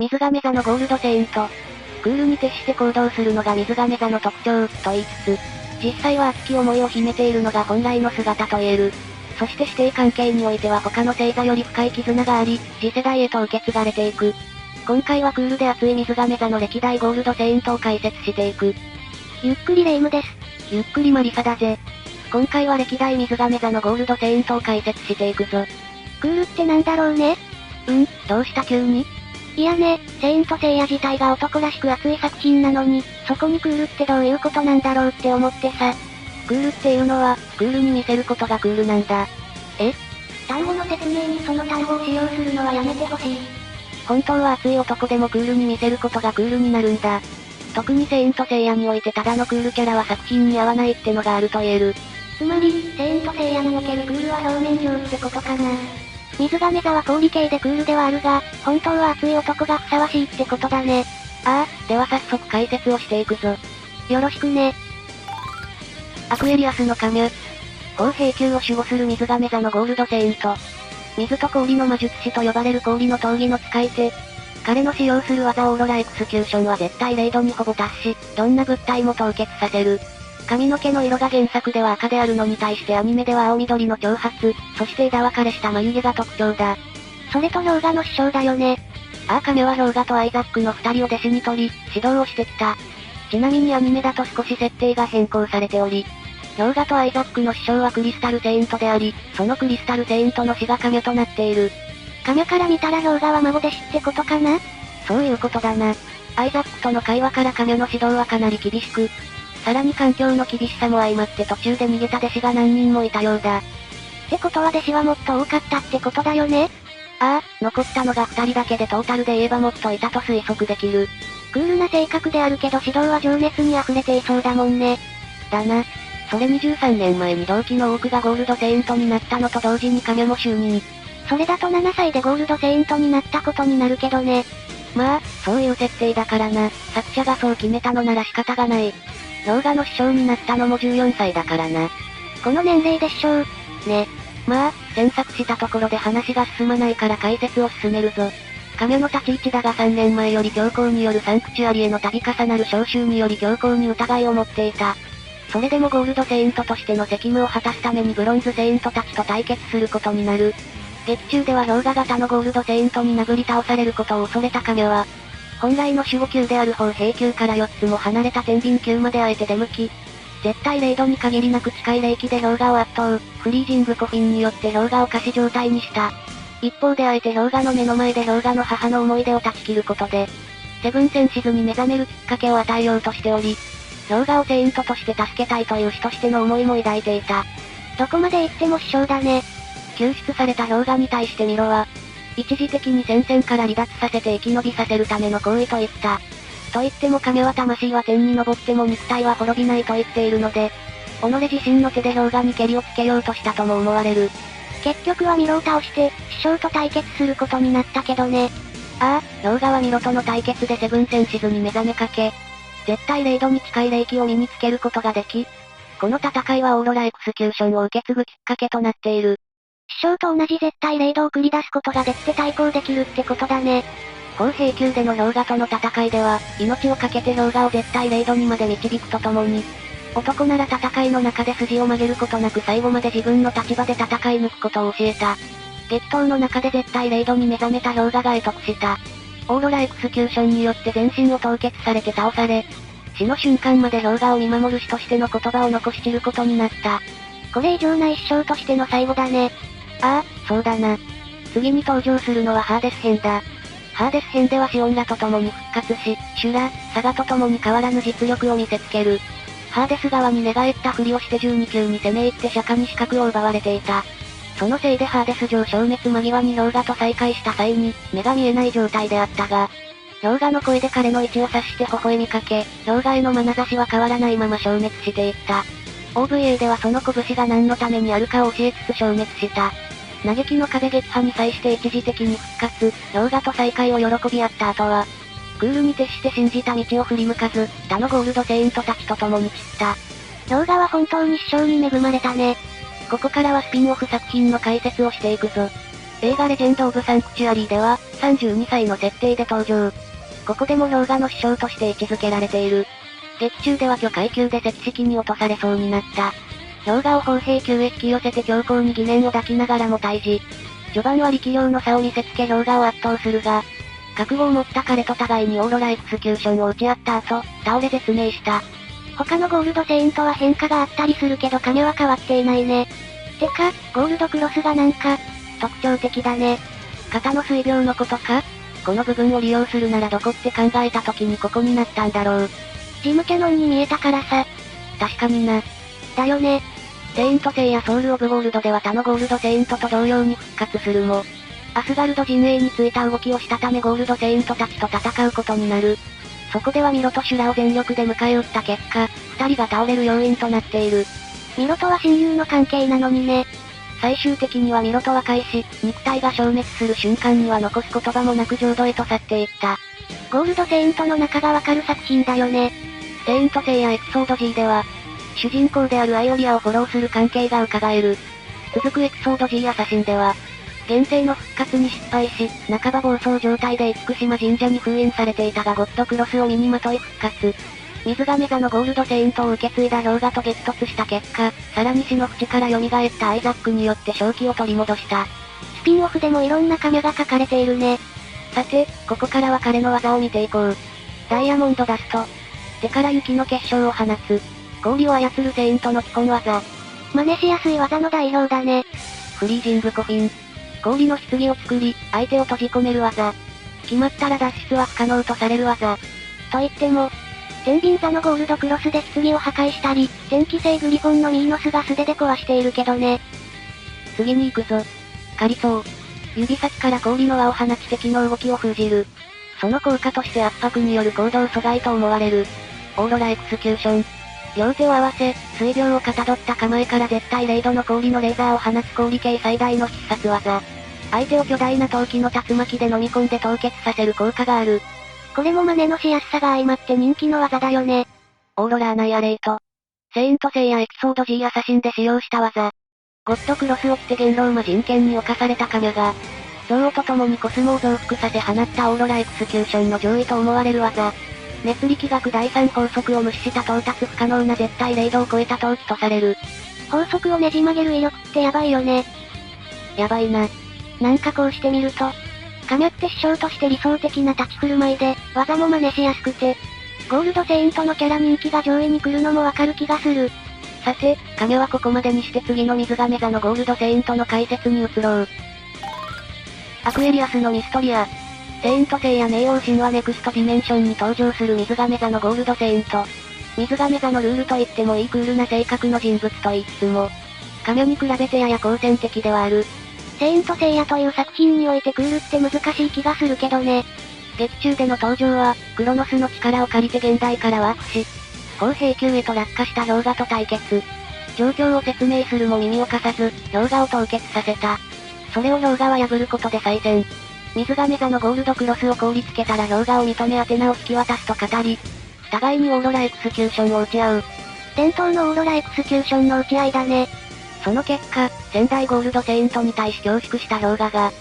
水亀座のゴールドセイント。クールに徹して行動するのが水亀座の特徴、と言いつつ、実際は熱き思いを秘めているのが本来の姿と言える。そして師弟関係においては他の星座より深い絆があり、次世代へと受け継がれていく。今回はクールで熱い水亀座の歴代ゴールドセイントを解説していく。ゆっくりレ夢ムです。ゆっくりマリサだぜ。今回は歴代水亀座のゴールドセイントを解説していくぞ。クールってなんだろうね。どうした急に？いやね、セイントセイヤ自体が男らしく熱い作品なのに、そこにクールってどういうことなんだろうって思ってさ。クールっていうのは、クールに見せることがクールなんだ。単語の説明にその単語を使用するのはやめてほしい。本当は熱い男でもクールに見せることがクールになるんだ。特にセイントセイヤにおいてただのクールキャラは作品に合わないってのがあると言える。つまり、セイントセイヤにおけるクールは表面上ってことかな。水亀座は氷系でクールではあるが、本当は熱い男がふさわしいってことだね。では早速解説をしていくぞ。よろしくね。アクエリアスのカミュ。高平級を守護する水亀座のゴールドセイント。水と氷の魔術師と呼ばれる氷の闘技の使い手。彼の使用する技オーロラエクスキューションは絶対0度にほぼ達し、どんな物体も凍結させる。髪の毛の色が原作では赤であるのに対してアニメでは青緑の長髪、そして枝分かれした眉毛が特徴だ。それと氷河の師匠だよね。カメは氷河とアイザックの2人を弟子に取り、指導をしてきた。ちなみにアニメだと少し設定が変更されており、氷河とアイザックの師匠はクリスタルセイントであり、そのクリスタルセイントの死がカミュとなっている。カミュから見たら氷河は孫弟子ってことかな？そういうことだな。アイザックとの会話からカミュの指導はかなり厳しく、さらに環境の厳しさも相まって途中で逃げた弟子が何人もいたようだ。ってことは弟子はもっと多かったってことだよね？残ったのが2人だけでトータルで言えばもっといたと推測できる。クールな性格であるけど指導は情熱に溢れていそうだもんね。だな。それに13年前に同期の多くがゴールドセイントになったのと同時にカミュも就任。それだと7歳でゴールドセイントになったことになるけどね。まあ、そういう設定だからな。作者がそう決めたのなら仕方がない。氷河の師匠になったのも14歳だからな。この年齢でしょう。ね。まあ、詮索したところで話が進まないから解説を進めるぞ。カミュの立ち位置だが3年前より教皇によるサンクチュアリへの度重なる召集により教皇に疑いを持っていた。それでもゴールドセイントとしての責務を果たすためにブロンズセイントたちと対決することになる。劇中では氷河型のゴールドセイントに殴り倒されることを恐れたカミュは、本来の守護級である方平級から4つも離れた天秤級まであえて出向き、絶対0度に限りなく近い霊気で氷河を圧倒、フリージングコフィンによって氷河を仮死状態にした。一方であえて氷河の目の前で氷河の母の思い出を断ち切ることで、セブンセンシズに目覚めるきっかけを与えようとしており、氷河をセイントとして助けたいという師としての思いも抱いていた。どこまで行っても師匠だね。救出された氷河に対してミロは、一時的に戦線から離脱させて生き延びさせるための行為と言った。と言ってもカミュは魂は天に昇っても肉体は滅びないと言っているので、己自身の手で氷河に蹴りをつけようとしたとも思われる。結局はミロを倒して、師匠と対決することになったけどね。氷河はミロとの対決でセブンセンシズに目覚めかけ、絶対0度に近い霊気を身につけることができ、この戦いはオーロラエクスキューションを受け継ぐきっかけとなっている。師匠と同じ絶対0度を繰り出すことができて対抗できるってことだね。高平級での氷河との戦いでは、命を懸けて氷河を絶対0度にまで導くとともに、男なら戦いの中で筋を曲げることなく最後まで自分の立場で戦い抜くことを教えた。激闘の中で絶対0度に目覚めた氷河が得得した。オーロラエクスキューションによって全身を凍結されて倒され、死の瞬間まで氷河を見守る師としての言葉を残し散ることになった。これ以上ない師匠としての最後だね。そうだな。次に登場するのはハーデス編だ。ハーデス編ではシオンらと共に復活し、シュラ、サガと共に変わらぬ実力を見せつける。ハーデス側に寝返ったふりをして12級に攻め入って釈迦に資格を奪われていた。そのせいでハーデス城消滅間際に氷河と再会した際に、目が見えない状態であったが、氷河の声で彼の位置を察して微笑みかけ、氷河への眼差しは変わらないまま消滅していった。OVA ではその拳が何のためにあるかを教えつつ消滅した。嘆きの壁撃破に際して一時的に復活、氷河と再会を喜び合った後は、クールに徹して信じた道を振り向かず、他のゴールドセイントたちと共に散った。氷河は本当に師匠に恵まれたね。ここからはスピンオフ作品の解説をしていくぞ。映画レジェンド・オブ・サンクチュアリーでは、32歳の設定で登場。ここでも氷河の師匠として位置づけられている。劇中では巨階級で石式に落とされそうになった。氷河を砲兵級へ引き寄せて強行に疑念を抱きながらも退治。序盤は力量の差を見せつけ氷河を圧倒するが、覚悟を持った彼と互いにオーロラエクスキューションを打ち合った後、倒れ絶命した。他のゴールドセイントは変化があったりするけど亀は変わっていないね。てか、ゴールドクロスがなんか、特徴的だね。肩の水病のことか？この部分を利用するならどこって考えた時にここになったんだろう。ジムキャノンに見えたからさ。確かにな。だよね。セイントセイヤソウルオブゴールドでは他のゴールドセイントと同様に復活するも、アスガルド陣営についた動きをしたためゴールドセイントたちと戦うことになる。そこではミロとシュラを全力で迎え撃った結果、二人が倒れる要因となっている。ミロとは親友の関係なのにね。最終的にはミロと和解し、肉体が消滅する瞬間には残す言葉もなく浄土へと去っていった。ゴールドセイントの仲がわかる作品だよね。セイントセイヤエピソード G では、主人公であるアイオリアをフォローする関係が伺える。続くエピソード G アサシンでは、現世の復活に失敗し、半ば暴走状態で厳島神社に封印されていたがゴッドクロスを身にまとい復活。水亀座のゴールドセイントを受け継いだ氷河と激突した結果、さらに死の淵から蘇ったアイザックによって正気を取り戻した。スピンオフでもいろんな亀が書かれているね。さて、ここからは彼の技を見ていこう。ダイヤモンドダスト。手から雪の結晶を放つ。氷を操るセイントの基本技。真似しやすい技の代表だね。フリージングコフィン。氷の棺を作り、相手を閉じ込める技。決まったら脱出は不可能とされる技。と言っても、天秤座のゴールドクロスで棺を破壊したり、天気星グリフォンのミーノスが素手で壊しているけどね。次に行くぞ。カリソー。指先から氷の輪を放ち敵の動きを封じる。その効果として圧迫による行動阻害と思われる。オーロラエクスキューション。両手を合わせ、水病をかたどった構えから絶対0度の氷のレーザーを放つ氷系最大の必殺技。相手を巨大な陶器の竜巻で飲み込んで凍結させる効果がある。これも真似のしやすさが相まって人気の技だよね。オーロラアナイアレイト。セイントセイヤエピソード G アサシンで使用した技。ゴッドクロスを着て元老魔人権に侵された亀が、憎悪と共にコスモを増幅させ放ったオーロラエクスキューションの上位と思われる技。熱力学第3法則を無視した到達不可能な絶対0度を超えた陶器とされる。法則をねじ曲げる威力ってやばいよね。やばいな。なんかこうしてみると、亀って師匠として理想的な立ち振る舞いで、技も真似しやすくて、ゴールドセイントのキャラ人気が上位に来るのもわかる気がする。さて、亀はここまでにして次の水亀座のゴールドセイントの解説に移ろう。アクエリアスのミストリア。セイントセイヤ冥王神話ネクストディメンションに登場する水亀座のゴールドセイント。水亀座のルールと言ってもいいクールな性格の人物と言いつつも、亀に比べてやや好戦的ではある。セイントセイヤという作品においてクールって難しい気がするけどね。劇中での登場は、クロノスの力を借りて現代からワープし、砲兵級へと落下した氷河と対決。状況を説明するも耳を貸さず、氷河を凍結させた。それを氷河は破ることで再戦。水亀座のゴールドクロスを凍りつけたら氷河を認めアテナを引き渡すと語り、互いにオーロラエクスキューションを打ち合う。伝統のオーロラエクスキューションの打ち合いだね。その結果、仙台ゴールドセイントに対し恐縮した氷河が、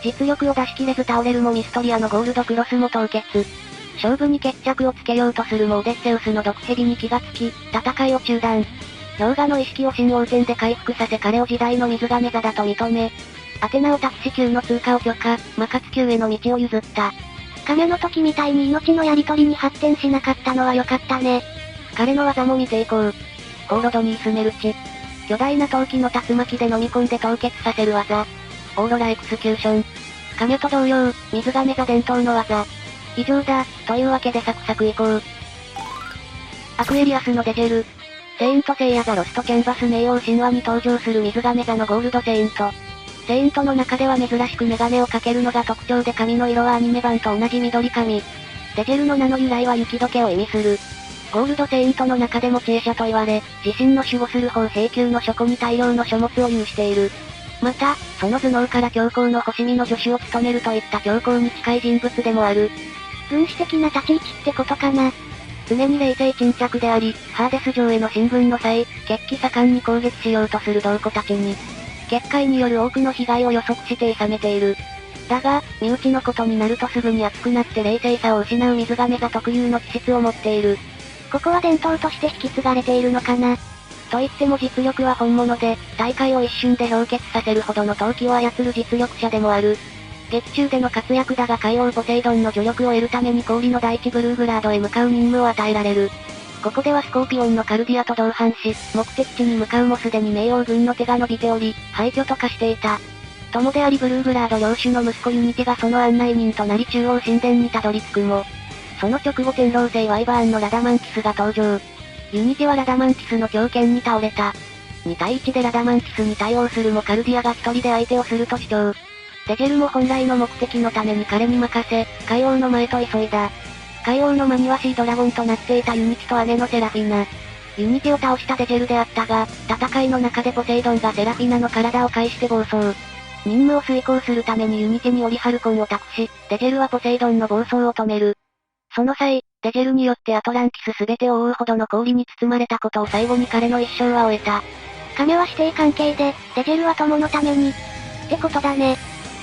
実力を出し切れず倒れるもミストリアのゴールドクロスも凍結。勝負に決着をつけようとするもオデッセウスの毒蛇に気がつき、戦いを中断。氷河の意識を新王天で回復させ彼を時代の水亀座だと認め、アテナをタクシ級の通過を許可、魔活級への道を譲った。亀の時みたいに命のやり取りに発展しなかったのは良かったね。彼の技も見ていこう。ホーロドニースメルチ。巨大な陶器の竜巻で飲み込んで凍結させる技。オーロラエクスキューション。亀と同様、水亀座伝統の技。以上だ、というわけでサクサクいこう。アクエリアスのデジェル。セイントセイヤザロストキャンバス冥王神話に登場する水亀座のゴールドセイント。セイントの中では珍しくメガネをかけるのが特徴で髪の色はアニメ版と同じ緑髪。デジェルの名の由来は雪解けを意味する。ゴールドセイントの中でも知恵者と言われ、自身の守護する砲兵級の書庫に大量の書物を有している。また、その頭脳から教皇の星見の助手を務めるといった教皇に近い人物でもある。軍師的な立ち位置ってことかな。常に冷静沈着であり、ハーデス城への進軍の際、血気盛んに攻撃しようとする同子たちに、結界による多くの被害を予測して諌めている。だが、身内のことになるとすぐに熱くなって冷静さを失う水亀座特有の気質を持っている。ここは伝統として引き継がれているのかな。と言っても実力は本物で、大会を一瞬で氷結させるほどの闘気を操る実力者でもある。劇中での活躍だが海王ポセイドンの助力を得るために氷の大地ブルーグラードへ向かう任務を与えられる。ここではスコーピオンのカルディアと同伴し、目的地に向かうもすでに冥王軍の手が伸びており、廃墟と化していた。友でありブルーグラード領主の息子ユニティがその案内人となり中央神殿にたどり着くも、その直後天狼星ワイバーンのラダマンティスが登場。ユニティはラダマンティスの強肩に倒れた。2対1でラダマンティスに対応するもカルディアが一人で相手をすると主張。デジェルも本来の目的のために彼に任せ、海王の前と急いだ。海王の間にはシードラゴンとなっていたユニティと姉のセラフィナ。ユニティを倒したデジェルであったが、戦いの中でポセイドンがセラフィナの体を介して暴走。任務を遂行するためにユニティにオリハルコンを託し、デジェルはポセイドンの暴走を止める。その際、デジェルによってアトランティス全てを覆うほどの氷に包まれたことを最後に彼の一生は終えた。亀は師弟関係で、デジェルは友のために。ってことだね。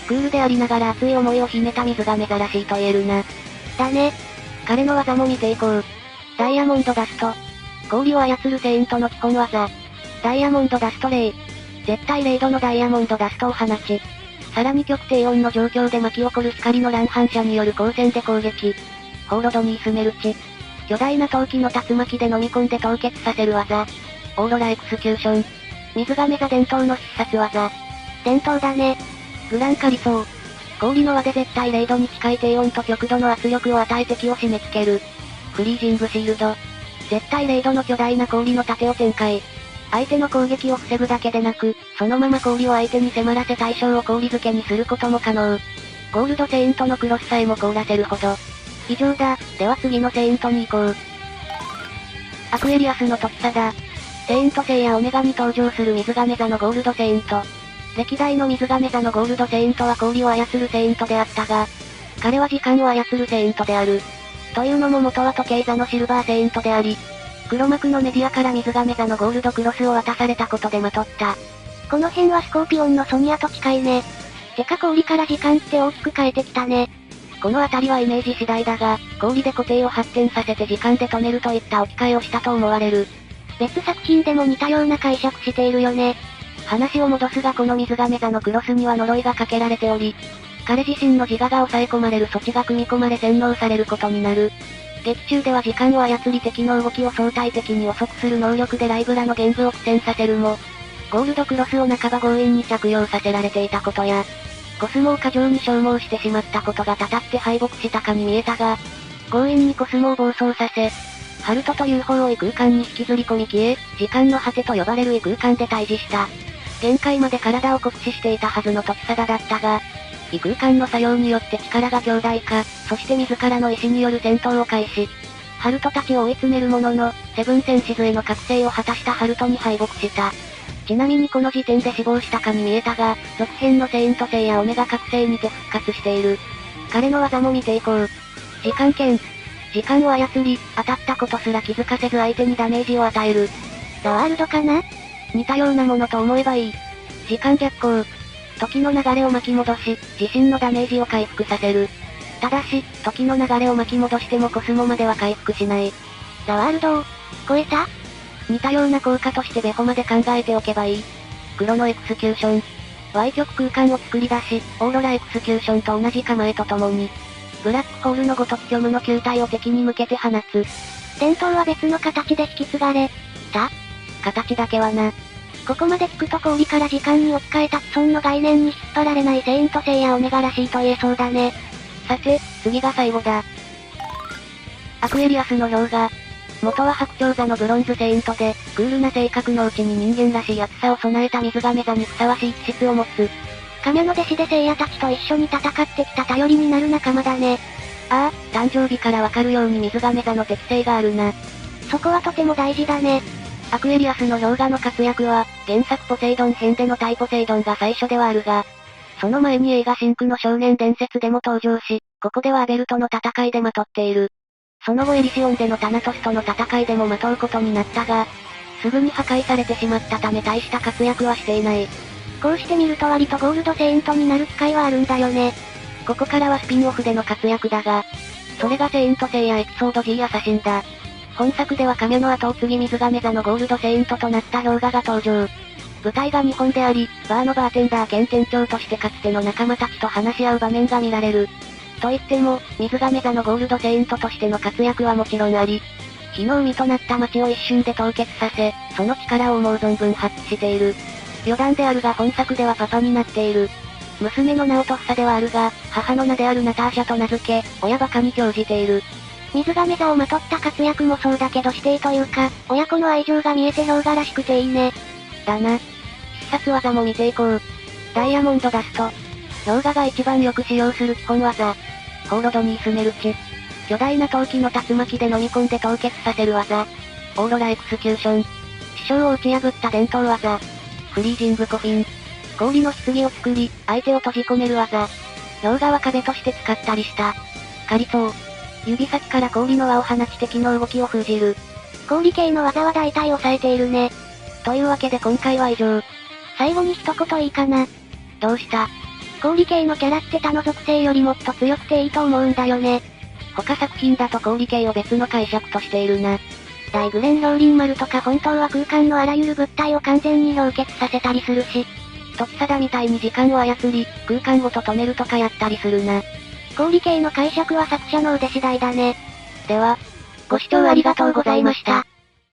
クールでありながら熱い思いを秘めた水亀座らしいと言えるな。だね。彼の技も見ていこう。ダイヤモンドダスト。氷を操るセイントの基本技。ダイヤモンドダストレイ。絶対0度のダイヤモンドダストを放ち、さらに極低温の状況で巻き起こる光の乱反射による光線で攻撃。ホーロドニースメルチ。巨大な陶器の竜巻で飲み込んで凍結させる技。オーロラエクスキューション。水亀座伝統の必殺技。伝統だね。グランカリソー。氷の輪で絶対0度に近い低温と極度の圧力を与え敵を締め付ける。フリージングシールド。絶対0度の巨大な氷の盾を展開。相手の攻撃を防ぐだけでなく、そのまま氷を相手に迫らせ対象を氷漬けにすることも可能。ゴールドセイントのクロスさえも凍らせるほど。以上だ。では次のセイントに行こう。アクエリアスの時貞。セイントセイヤオメガに登場する水亀座のゴールドセイント。歴代の水亀座のゴールドセイントは氷を操るセイントであったが、彼は時間を操るセイントである。というのも元は時計座のシルバーセイントであり、黒幕のメディアから水亀座のゴールドクロスを渡されたことでまとった。この辺はスコーピオンのソニアと近いね。てか氷から時間って大きく変えてきたね。このあたりはイメージ次第だが、氷で固定を発展させて時間で止めるといった置き換えをしたと思われる。別作品でも似たような解釈しているよね。話を戻すがこの水亀座のクロスには呪いがかけられており、彼自身の自我が抑え込まれる措置が組み込まれ洗脳されることになる。劇中では時間を操り敵の動きを相対的に遅くする能力でライブラの幻部を苦戦させるも、ゴールドクロスを半ば強引に着用させられていたことや、コスモを過剰に消耗してしまったことがたたって敗北したかに見えたが、強引にコスモを暴走させ、ハルトという方を異空間に引きずり込み消え、時間の果てと呼ばれる異空間で対峙した。限界まで体を酷使していたはずの時貞だったが、異空間の作用によって力が強大化、そして自らの意志による戦闘を開始。ハルトたちを追い詰めるものの、セブンセンシズへの覚醒を果たしたハルトに敗北した。ちなみにこの時点で死亡したかに見えたが、続編のセイントセイヤオメガ覚醒にて復活している。彼の技も見ていこう。時間剣。時間を操り、当たったことすら気づかせず相手にダメージを与える。ザワールドかな？似たようなものと思えばいい。時間逆行。時の流れを巻き戻し、自身のダメージを回復させる。ただし、時の流れを巻き戻してもコスモまでは回復しない。ザワールドを、超えた？似たような効果としてベホまで考えておけばいい。黒のエクスキューション。歪曲空間を作り出し、オーロラエクスキューションと同じ構えとともに、ブラックホールのごとき虚無の球体を敵に向けて放つ。伝統は別の形で引き継がれた？形だけはな。ここまで聞くと氷から時間に置き換えた既存の概念に引っ張られないセイントセイヤオメガらしいと言えそうだね。さて、次が最後だ。アクエリアスの氷河。元は白鳥座のブロンズセイントで、クールな性格のうちに人間らしい熱さを備えた水亀座にふさわしい気質を持つ。亀の弟子で聖夜たちと一緒に戦ってきた頼りになる仲間だね。ああ、誕生日からわかるように水亀座の適性があるな。そこはとても大事だね。アクエリアスの氷河の活躍は、原作ポセイドン編での対ポセイドンが最初ではあるが、その前に映画真空の少年伝説でも登場し、ここではアベルとの戦いでまとっている。その後エリシオンでのタナトスとの戦いでもまとうことになったが、すぐに破壊されてしまったため大した活躍はしていない。こうして見ると割とゴールドセイントになる機会はあるんだよね。ここからはスピンオフでの活躍だが、それがセイントセイヤエピソード G アサシンだ。本作では亀の後を継ぎ水亀座のゴールドセイントとなった氷河が登場。舞台が日本であり、バーのバーテンダー兼店長としてかつての仲間たちと話し合う場面が見られる。と言っても、水亀座のゴールドセイントとしての活躍はもちろんあり、火の海となった町を一瞬で凍結させ、その力を思う存分発揮している。余談であるが本作ではパパになっている。娘の名をとっさではあるが、母の名であるナターシャと名付け、親バカに興じている。水亀座をまとった活躍もそうだけど師弟というか、親子の愛情が見えて氷河らしくていいね。だな。必殺技も見ていこう。ダイヤモンドダスト。氷河が一番よく使用する基本技。ホーロドニースメルチ。巨大な陶器の竜巻で飲み込んで凍結させる技。オーロラエクスキューション。師匠を打ち破った伝統技。フリージングコフィン。氷の棺を作り、相手を閉じ込める技。氷河は壁として使ったりした。カリソー。指先から氷の輪を放ち敵の動きを封じる。氷系の技は大体抑えているね。というわけで今回は以上。最後に一言いいかな。どうした？氷系のキャラって他の属性よりもっと強くていいと思うんだよね。他作品だと氷系を別の解釈としているな。大グレン氷林丸とか本当は空間のあらゆる物体を完全に氷結させたりするし。時貞みたいに時間を操り、空間ごと止めるとかやったりするな。氷系の解釈は作者の腕次第だね。では、ご視聴ありがとうございました。